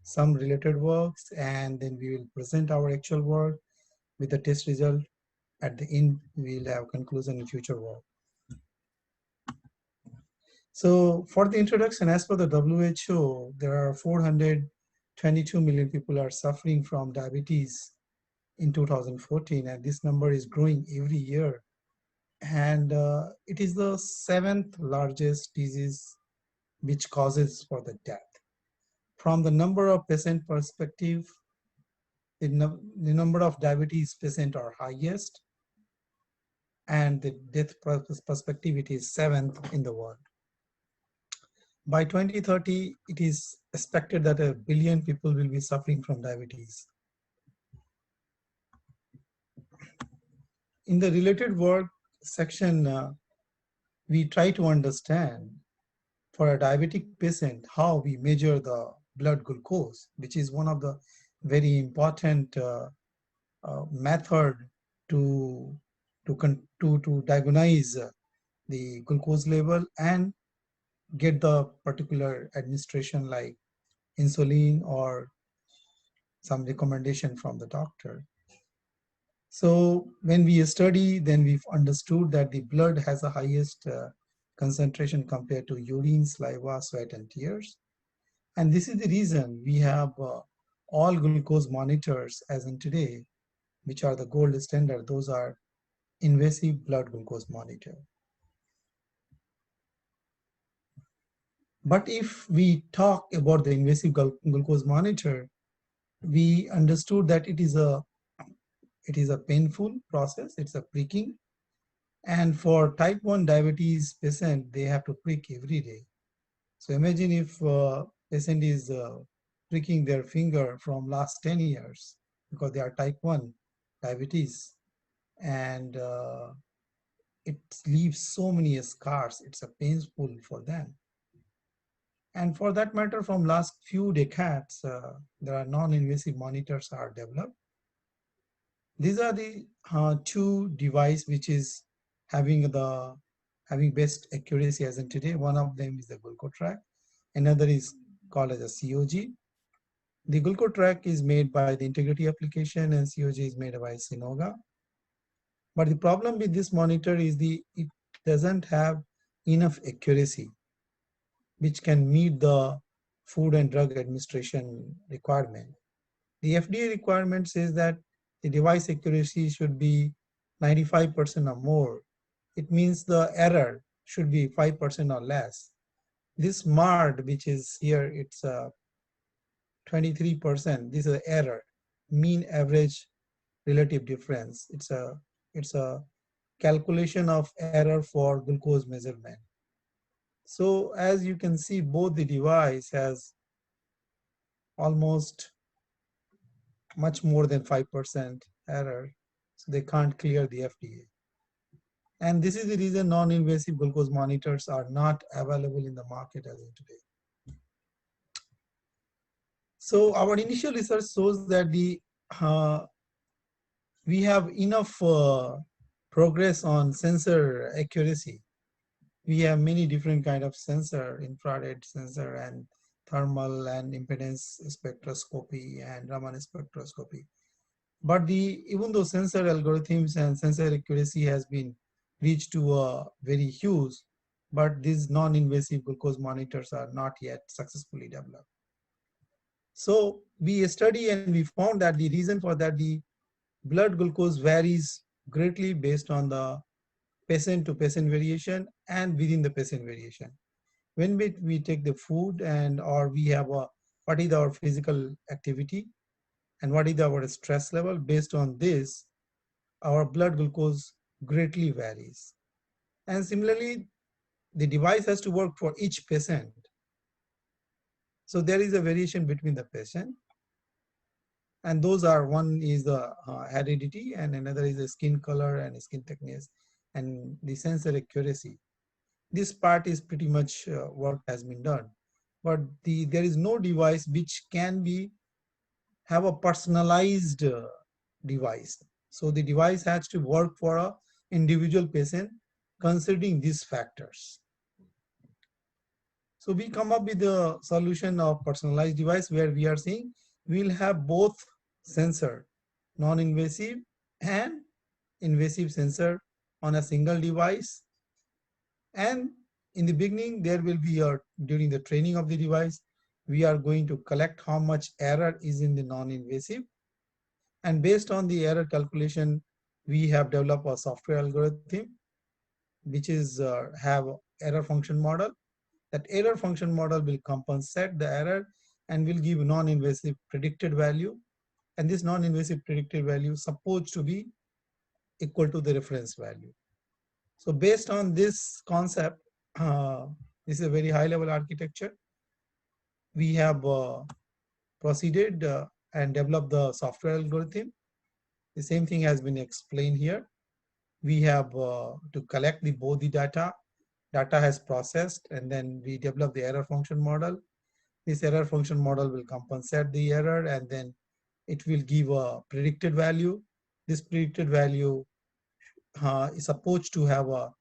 some related works, and then we will present our actual work with the test result. At the end, we will have conclusion in future work. So for the introduction, as per the WHO, there are 422 million people are suffering from diabetes in 2014, and this number is growing every year. And it is the seventh largest disease which causes for the death. From the number of patient perspective, the number of diabetes patient are highest, and the death perspective, it is seventh in the world. By 2030, it is expected that 1 billion people will be suffering from diabetes. In the related work section, we try to understand for a diabetic patient how we measure the blood glucose, which is one of the very important method to diagnose the glucose level and get the particular administration like insulin or some recommendation from the doctor. So when we study, then we've understood that the blood has the highest concentration compared to urine, saliva, sweat, and tears. And this is the reason we have all glucose monitors as in today, which are the gold standard. Those are invasive blood glucose monitor. But if we talk about the invasive glucose monitor, we understood that it is a painful process. It's a pricking, and for type 1 diabetes patient, they have to prick every day. So imagine if patient is pricking their finger from last 10 years because they are type 1 diabetes, and it leaves so many scars. It's a painful for them. And for that matter, from last few decades, there are non-invasive monitors are developed. These are the two device which is having best accuracy as in today. One of them is the GlucoTrack. Another is called as a COG. The GlucoTrack is made by the Integrity application, and COG is made by Synoga. But the problem with this monitor is it doesn't have enough accuracy which can meet the Food and Drug Administration requirement. The FDA requirement says that the device accuracy should be 95% or more. It means the error should be 5% or less. This MARD, which is here, it's 23%. This is error, mean average relative difference. It's a calculation of error for glucose measurement. So as you can see, both the device has almost much more than 5% error, so they can't clear the FDA. And this is the reason non-invasive glucose monitors are not available in the market as of today. So our initial research shows that we have enough progress on sensor accuracy. We have many different kind of sensor, infrared sensor and thermal and impedance spectroscopy and Raman spectroscopy. But even though sensor algorithms and sensor accuracy has been reached to a very huge, but these non-invasive glucose monitors are not yet successfully developed. So we study and we found that the reason for that, the blood glucose varies greatly based on the patient to patient variation and within the patient variation. When we take the food and or we have what is our physical activity and what is our stress level, based on this, our blood glucose greatly varies. And similarly, the device has to work for each patient. So there is a variation between the patient. And those are, one is the heredity and another is the skin color and skin thickness and the sensor accuracy. This part is pretty much work has been done. But there is no device which can have a personalized device. So the device has to work for an individual patient considering these factors. So we come up with the solution of personalized device where we are saying we'll have both sensor, non-invasive and invasive sensor on a single device. And in the beginning, there will be during the training of the device, we are going to collect how much error is in the non-invasive. And based on the error calculation, we have developed a software algorithm, which is have error function model. That error function model will compensate the error and will give non-invasive predicted value. And this non-invasive predicted value is supposed to be equal to the reference value. So based on this concept, this is a very high level architecture. We have proceeded and developed the software algorithm. The same thing has been explained here. We have to collect both the data. Data has processed, and then we develop the error function model. This error function model will compensate the error, and then it will give a predicted value. This predicted value is supposed to have a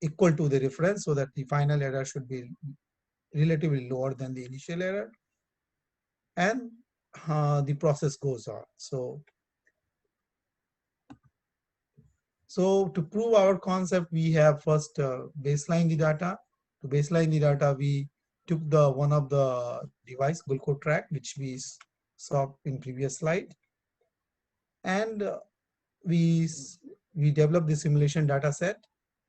equal to the reference so that the final error should be relatively lower than the initial error, and the process goes on. So to prove our concept, we have first baseline the data. To baseline the data, we took the one of the device Gulco track, which we saw in previous slide, and we developed the simulation data set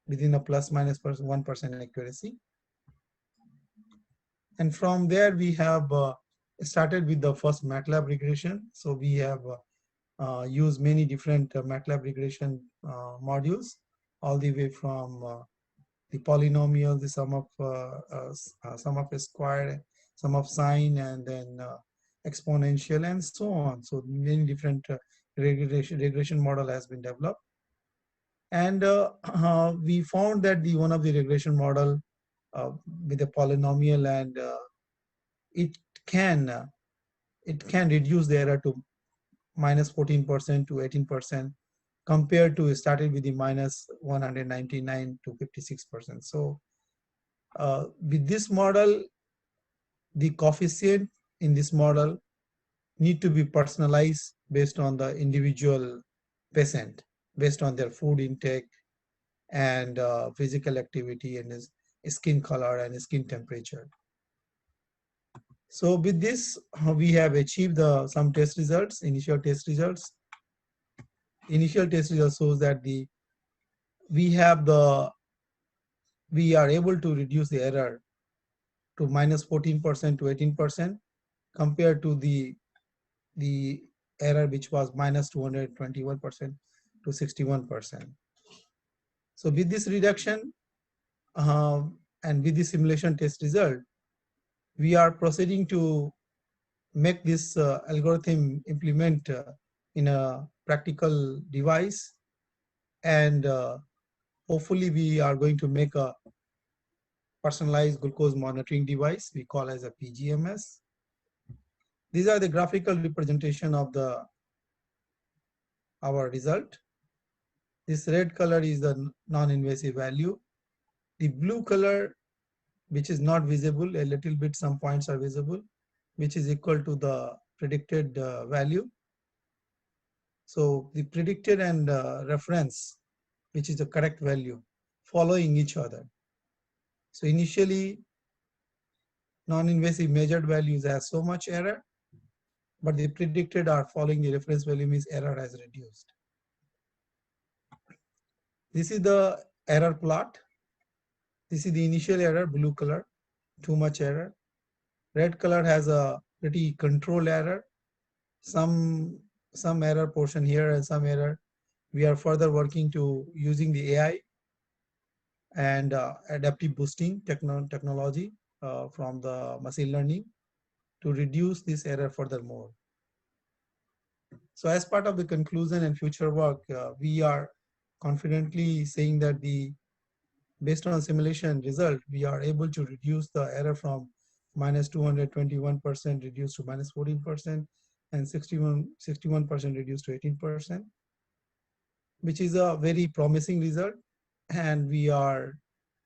within a plus minus 1% accuracy. And from there, we have started with the first MATLAB regression. So we have used many different MATLAB regression modules, all the way from the polynomial, the sum of a square, sum of sine, and then exponential, and so on. So many different regression model has been developed. And we found that the one of the regression model with a polynomial, and it can reduce the error to minus 14% to 18%, compared to started with the minus 199 to 56%. So with this model, the coefficient in this model need to be personalized based on the individual patient, based on their food intake and physical activity and his skin color and skin temperature. So with this, we have achieved some test results, initial test results. Initial test results shows that we are able to reduce the error to minus 14% to 18%, compared to the error which was minus 221% to 61%. So with this reduction and with the simulation test result, we are proceeding to make this algorithm implement in a practical device, and hopefully we are going to make a personalized glucose monitoring device we call as a PGMS. These are the graphical representation of our result. This red color is the non-invasive value. The blue color, which is not visible, a little bit some points are visible, which is equal to the predicted value. So the predicted and reference, which is the correct value, following each other. So initially, non-invasive measured values have so much error, but the predicted are following the reference value, means error has reduced. This is the error plot. This is the initial error, blue color, too much error. Red color has a pretty control error, some error portion here and some error. We are further working to using the AI and adaptive boosting technology from the machine learning to reduce this error furthermore. So as part of the conclusion and future work, we are confidently saying that based on simulation result, we are able to reduce the error from minus 221% reduced to minus 14%, and 61% reduced to 18%, which is a very promising result. And we are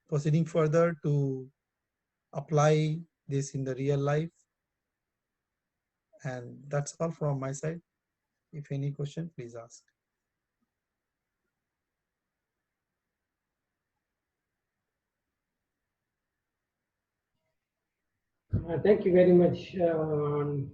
proceeding further to apply this in the real life. And that's all from my side. If any question, please ask. Thank you very much, Dr.